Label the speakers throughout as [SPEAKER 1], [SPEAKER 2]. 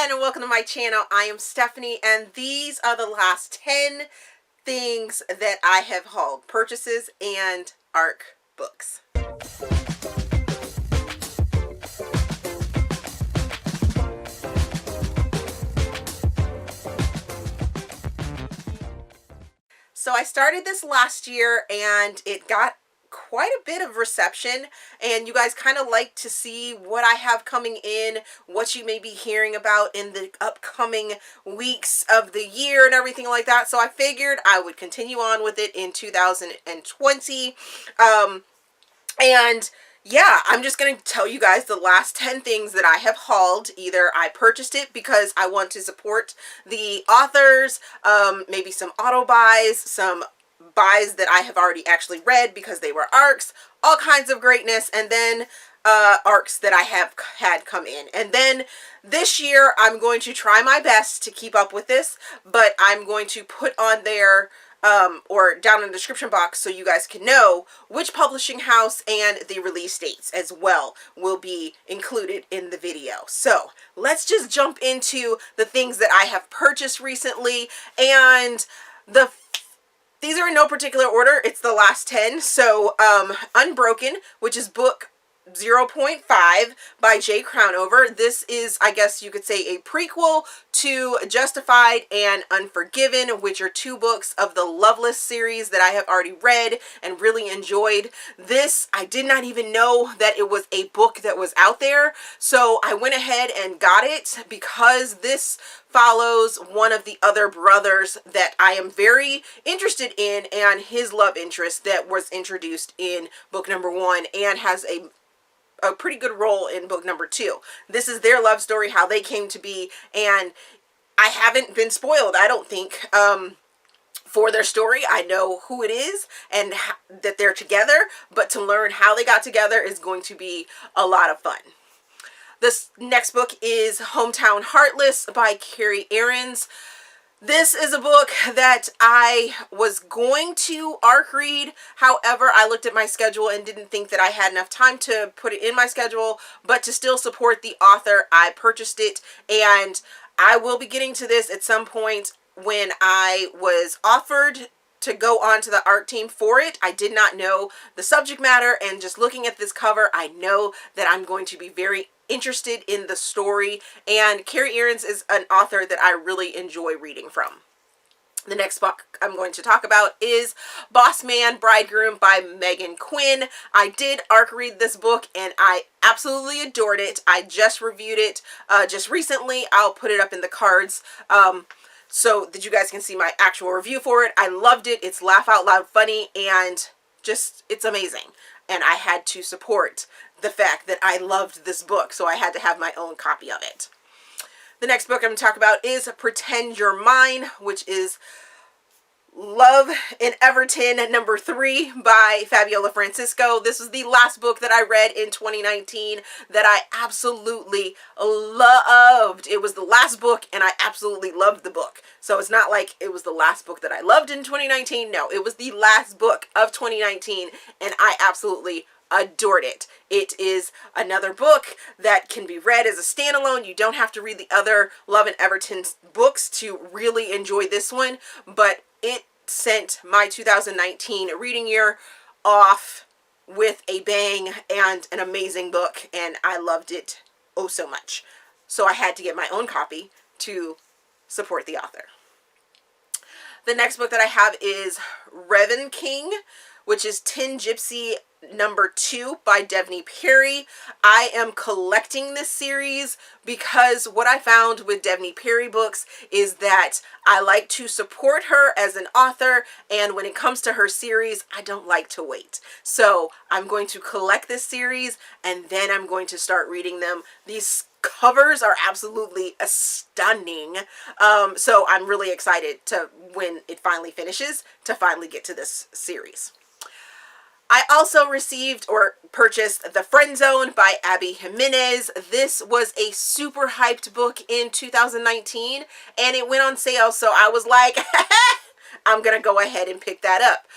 [SPEAKER 1] and welcome to my channel. I am Stephanie, and these are the last 10 things that I have hauled. Purchases and ARC books. So I started this last year and it got quite a bit of reception, and you guys kind of like to see what I have coming in, what you may be hearing about in the upcoming weeks of the year and everything like that. So I figured I would continue on with it in 2020. And yeah, I'm just going to tell you guys the last 10 things that I have hauled. Either I purchased it because I want to support the authors, maybe some auto buys, some buys that I have already actually read because they were ARCs, all kinds of greatness, and then ARCs that I have had come in. And then this year I'm going to try my best to keep up with this, but I'm going to put on there or down in the description box so you guys can know which publishing house and the release dates as well will be included in the video. So let's just jump into the things that I have purchased recently, and these are in no particular order. It's the last 10. So Unbroken, which is book 0.5 by Crownover. This is, I guess you could say, a prequel to Justified and Unforgiven, which are two books of the Loveless series that I have already read and really enjoyed. This, I did not even know that it was a book that was out there, so I went ahead and got it because this follows one of the other brothers that I am very interested in, and his love interest that was introduced in book number 1 and has a pretty good role in book number 2. This is their love story, how they came to be, and I haven't been spoiled, I don't think, for their story. I know who it is and that they're together, but to learn how they got together is going to be a lot of fun. This next book is Hometown Heartless by Carrie. This is a book that I was going to ARC read. However, I looked at my schedule and didn't think that I had enough time to put it in my schedule, but to still support the author, I purchased it, and I will be getting to this at some point. When I was offered to go on to the art team for it, I did not know the subject matter, and just looking at this cover, I know that I'm going to be very interested in the story, and Carrie is an author that I really enjoy reading from. The next book I'm going to talk about is Boss Man, Bridegroom by Meghan Quinn. I did ARC read this book and I absolutely adored it. I just reviewed it just recently. I'll put it up in the cards so that you guys can see my actual review for it. I loved it. It's laugh out loud funny, and just, it's amazing. And I had to support the fact that I loved this book, so I had to have my own copy of it. The next book I'm going to talk about is Pretend You're Mine, which is Love in Everton number 3 by Fabiola Francisco. This was the last book that I read in 2019 that I absolutely loved. It was the last book and I absolutely loved the book. So it's not like it was the last book that I loved in 2019. No, it was the last book of 2019 and I absolutely adored it. It is another book that can be read as a standalone. You don't have to read the other Love in Everton books to really enjoy this one, but it sent my 2019 reading year off with a bang and an amazing book, and I loved it oh so much. So I had to get my own copy to support the author. The next book that I have is Riven King, which is Tin Gypsy number 2 by Devney. I am collecting this series because what I found with Devney books is that I like to support her as an author, and when it comes to her series, I don't like to wait. So I'm going to collect this series and then I'm going to start reading them. These covers are absolutely stunning. So I'm really excited to, when it finally finishes, to finally get to this series. I also received or purchased The Friend Zone by Jimenez. This was a super hyped book in 2019 and it went on sale, so I was like, I'm gonna go ahead and pick that up.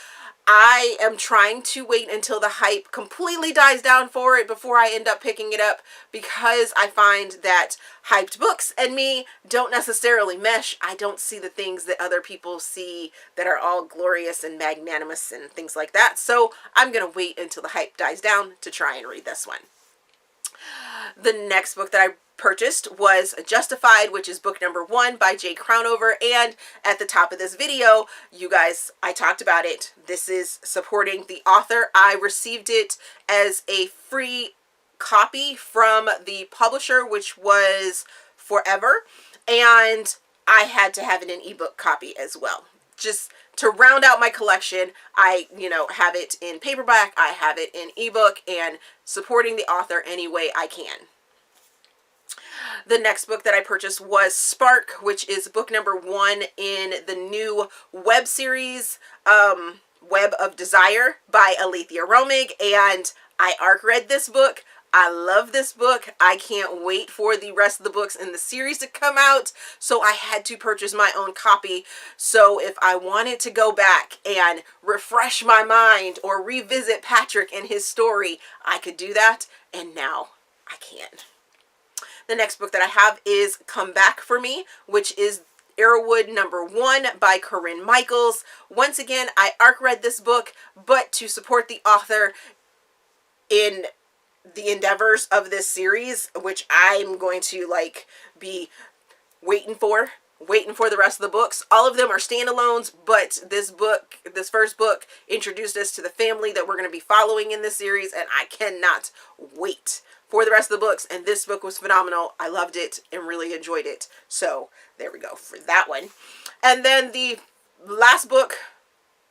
[SPEAKER 1] I am trying to wait until the hype completely dies down for it before I end up picking it up, because I find that hyped books and me don't necessarily mesh. I don't see the things that other people see that are all glorious and magnanimous and things like that. So I'm going to wait until the hype dies down to try and read this one. The next book that I purchased was Justified, which is book number 1 by J. Crownover. And at the top of this video, you guys, I talked about it. This is supporting the author. I received it as a free copy from the publisher, which was Forever. And I had to have it in ebook copy as well. Just to round out my collection, I, have it in paperback, I have it in ebook, and supporting the author any way I can. The next book that I purchased was Spark, which is book number 1 in the new Webb series, Web of Desire by Aleatha Romig, and I arc read this book. I love this book. I can't wait for the rest of the books in the series to come out, so I had to purchase my own copy. So if I wanted to go back and refresh my mind or revisit Patrick and his story, I could do that, and now I can. The next book that I have is Come Back For Me, which is Arrowwood number 1 by Corinne Michaels. Once again, I arc read this book, but to support the author in the endeavors of this series, which I'm going to be waiting for the rest of the books. All of them are standalones, but this first book introduced us to the family that we're going to be following in this series, and I cannot wait for the rest of the books. And this book was phenomenal. I loved it and really enjoyed it. So there we go for that one. And then the last book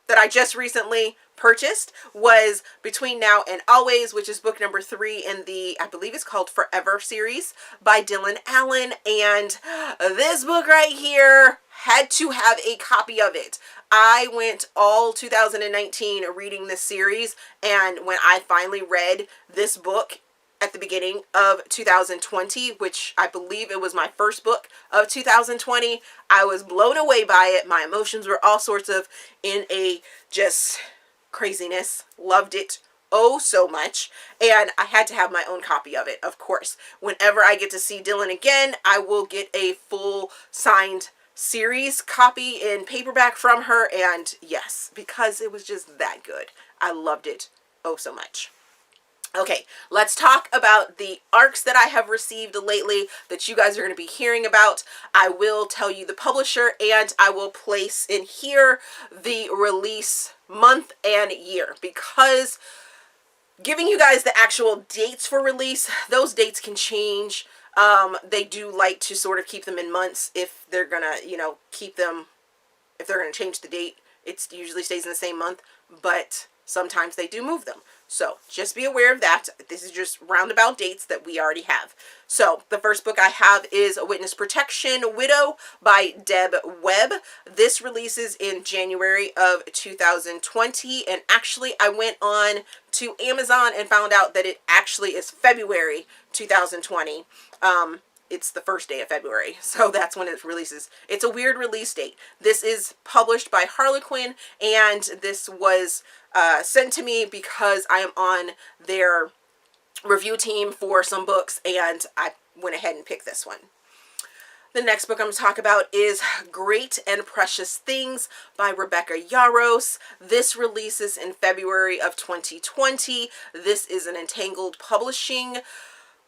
[SPEAKER 1] that I just recently purchased was Between Now and Always, which is book number 3 in the, I believe it's called Forever series by Dylan Allen. And this book right here, had to have a copy of it. I went all 2019 reading this series, and when I finally read this book at the beginning of 2020, which I believe it was my first book of 2020, I was blown away by it. My emotions were all sorts of in a just craziness. Loved it oh so much, and I had to have my own copy of it, of course. Whenever I get to see Dylan again, I will get a full signed series copy in paperback from her, and yes, because it was just that good. I loved it oh so much. Okay, let's talk about the arcs that I have received lately that you guys are going to be hearing about. I will tell you the publisher, and I will place in here the release month and year, because giving you guys the actual dates for release, those dates can change. They do like to sort of keep them in months if they're going to, keep them, if they're going to change the date. It usually stays in the same month, but sometimes they do move them. So just be aware of that. This is just roundabout dates that we already have. So the first book I have is Witness Protection Widow by Webb. This releases in January of 2020. And actually I went on to Amazon and found out that it actually is February 2020. It's the first day of February, so that's when it releases. It's a weird release date. This is published by Harlequin, and this was sent to me because I am on their review team for some books, and I went ahead and picked this one. The next book I'm going to talk about is Great and Precious Things by Rebecca Yarros. This releases in February of 2020. This is an Entangled Publishing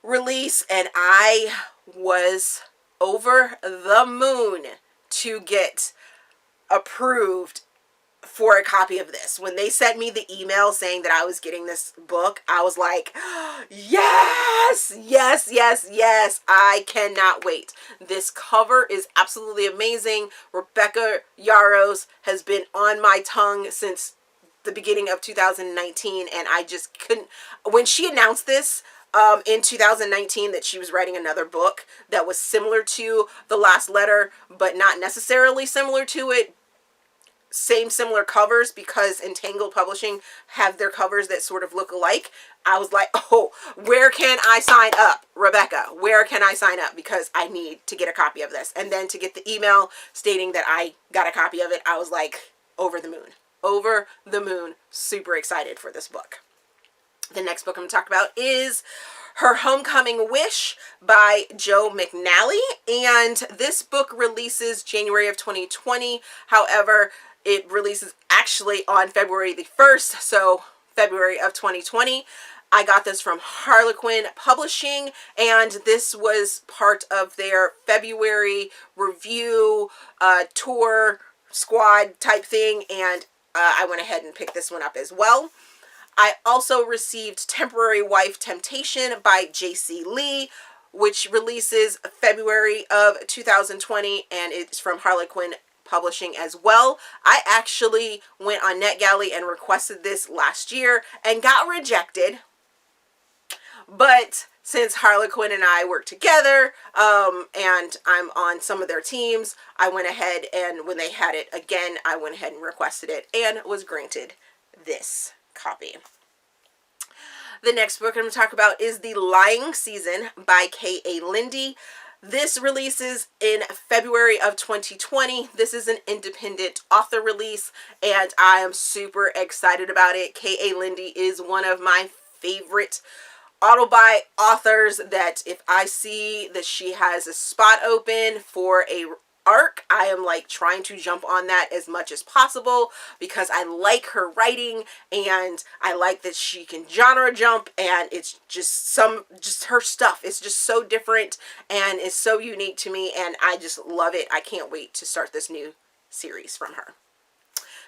[SPEAKER 1] release, and I was over the moon to get approved for a copy of this. When they sent me the email saying that I was getting this book, I was like, yes, yes, yes, yes, I cannot wait. This cover is absolutely amazing. Rebecca Yarros has been on my tongue since the beginning of 2019, and I just couldn't, when she announced this in 2019 that she was writing another book that was similar to The Last Letter, but not necessarily similar to it, similar covers, because Entangled Publishing have their covers that sort of look alike. I was like, oh, where can I sign up, Rebecca? Where can I sign up? Because I need to get a copy of this. And then to get the email stating that I got a copy of it, I was like, over the moon. over the moon, super excited for this book. The next book I'm going to talk about is Her Homecoming Wish by Jo McNally, and this book releases January of 2020. However, it releases actually on February the 1st, so February of 2020. I got this from Harlequin Publishing, and this was part of their February review tour squad type thing, and I went ahead and picked this one up as well. I also received Temporary Wife Temptation by J.C. Lee, which releases February of 2020, and it's from Harlequin Publishing as well. I actually went on NetGalley and requested this last year and got rejected. But since Harlequin and I work together, and I'm on some of their teams, I went ahead and when they had it again, I went ahead and requested it and was granted this copy. The next book I'm going to talk about is The Lying Season by K.A. Lindy. This releases in February of 2020. This is an independent author release, and I am super excited about it. K.A. Lindy is one of my favorite auto-buy authors that if I see that she has a spot open for a arc, I am like trying to jump on that as much as possible because I like her writing and I like that she can genre jump, and it's just her stuff is just so different and is so unique to me, and I just love it. I can't wait to start this new series from her.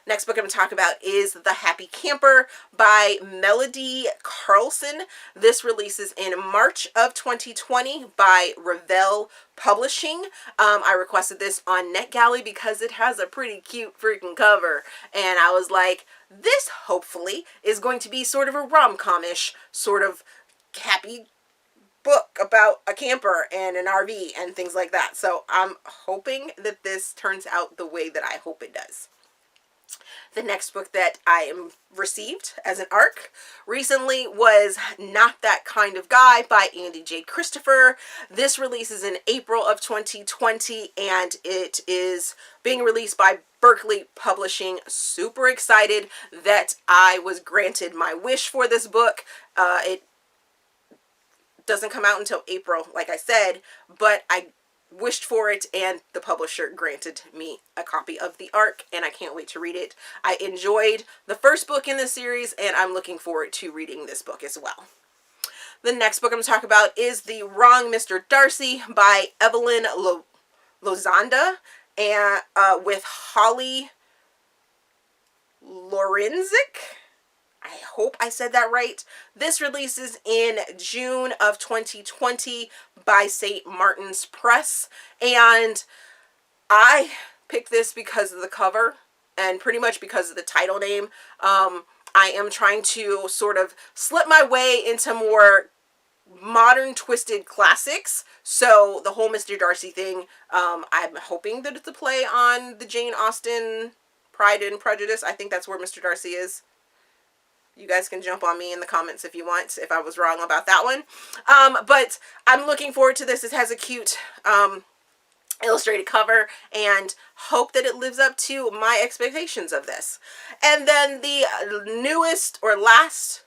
[SPEAKER 1] Next book I'm going to talk about is The Happy Camper by Melody Carlson. This releases in March of 2020 by Riven Publishing. I requested this on NetGalley because it has a pretty cute freaking cover. And I was like, this hopefully is going to be sort of a rom-com-ish sort of happy book about a camper and an RV and things like that. So I'm hoping that this turns out the way that I hope it does. The next book that I received as an ARC recently was Not That Kind of Guy by Andy J. Christopher. This releases in April of 2020, and it is being released by Berkeley Publishing. Super excited that I was granted my wish for this book. It doesn't come out until April, like I said, but I wished for it and the publisher granted me a copy of the ARC, and I can't wait to read it. I enjoyed the first book in the series, and I'm looking forward to reading this book as well. The next book I'm going to talk about is The Wrong Mr. Darcy by Evelyn Lozanda, and with Holly Lorenzik. I hope I said that right. This releases in June of 2020 by St. Martin's Press, and I picked this because of the cover and pretty much because of the title name. I am trying to sort of slip my way into more modern twisted classics, so the whole Mr. Darcy thing, I'm hoping that it's a play on the Jane Austen Pride and Prejudice. I think that's where Mr. Darcy is. You guys can jump on me in the comments if you want, if I was wrong about that one. But I'm looking forward to this. It has a cute illustrated cover, and hope that it lives up to my expectations of this. And then the newest or last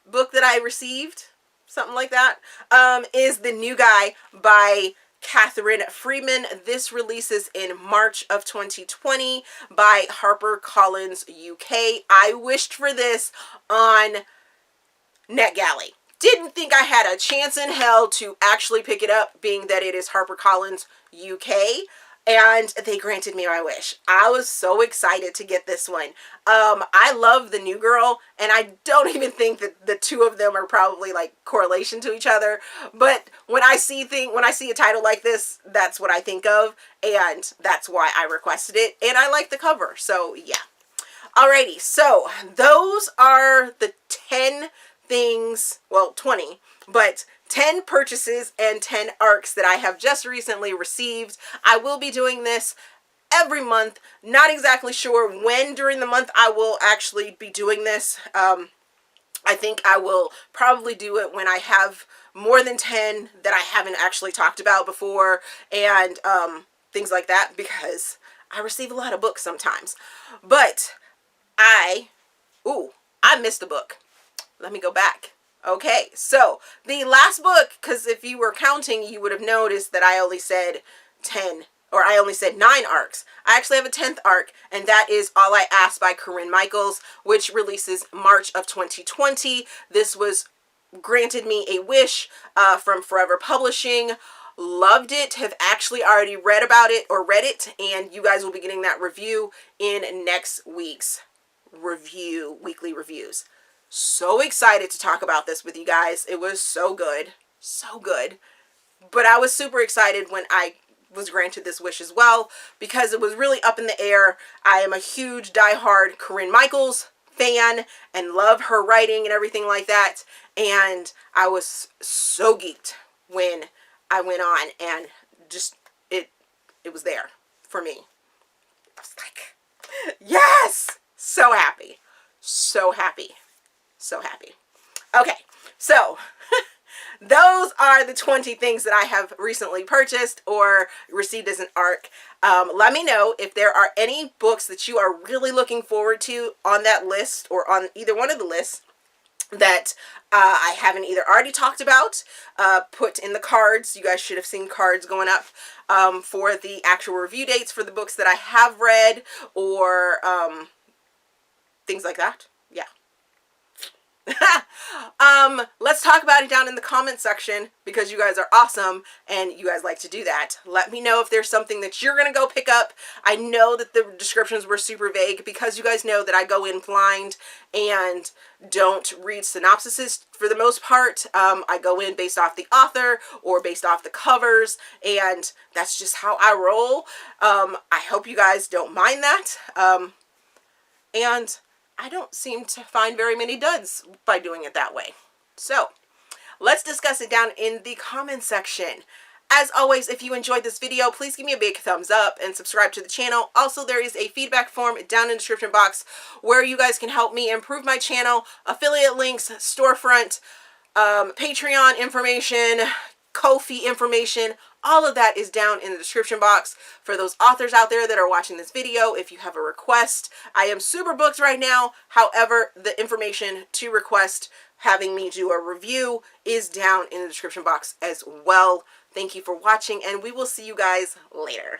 [SPEAKER 1] book that I received, something like that, is The New Guy by Catherine Freeman. This releases in March of 2020 by HarperCollins UK. I wished for this on NetGalley. Didn't think I had a chance in hell to actually pick it up, being that it is HarperCollins UK, and they granted me my wish. I was so excited to get this one. I love the new girl, and I don't even think that the two of them are probably like correlation to each other. But when I see a title like this, that's what I think of, and that's why I requested it. And I like the cover, so yeah. Alrighty, so those are the 10 things, well, 20, but 10 purchases and 10 ARCs that I have just recently received. I will be doing this every month. Not exactly sure when during the month I will actually be doing this. I think I will probably do it when I have more than 10 that I haven't actually talked about before, and things like that, because I receive a lot of books sometimes. But I missed a book. Let me go back. Okay, so the last book, because if you were counting, you would have noticed that I only said 10, or I only said 9 arcs. I actually have a 10th arc, and that is All I Ask by Corinne Michaels, which releases March of 2020. This was granted me a wish from Forever Publishing. Loved it, have actually already read about it or read it, and you guys will be getting that review in next week's weekly reviews. So excited to talk about this with you guys. It was so good. So good. But I was super excited when I was granted this wish as well, because it was really up in the air. I am a huge diehard Corinne Michaels fan and love her writing and everything like that. And I was so geeked when I went on, and just it was there for me. I was like, yes! So happy. So happy. So happy. Okay, so those are the 20 things that I have recently purchased or received as an ARC. Let me know if there are any books that you are really looking forward to on that list, or on either one of the lists, that I haven't either already talked about, put in the cards. You guys should have seen cards going up for the actual review dates for the books that I have read, or things like that. Yeah. Let's talk about it down in the comment section, because you guys are awesome and you guys like to do that. Let me know if there's something that you're gonna go pick up. I know that the descriptions were super vague, because you guys know that I go in blind and don't read synopsises for the most part. I go in based off the author or based off the covers, and that's just how I roll. I hope you guys don't mind that. And I don't seem to find very many duds by doing it that way. So let's discuss it down in the comment section. As always, if you enjoyed this video, please give me a big thumbs up and subscribe to the channel. Also, there is a feedback form down in the description box where you guys can help me improve my channel. Affiliate links, storefront, Patreon information, Ko-fi information, all of that is down in the description box. For those authors out there that are watching this video, if you have a request, I am super booked right now. However, the information to request having me do a review is down in the description box as well. Thank you for watching, and we will see you guys later.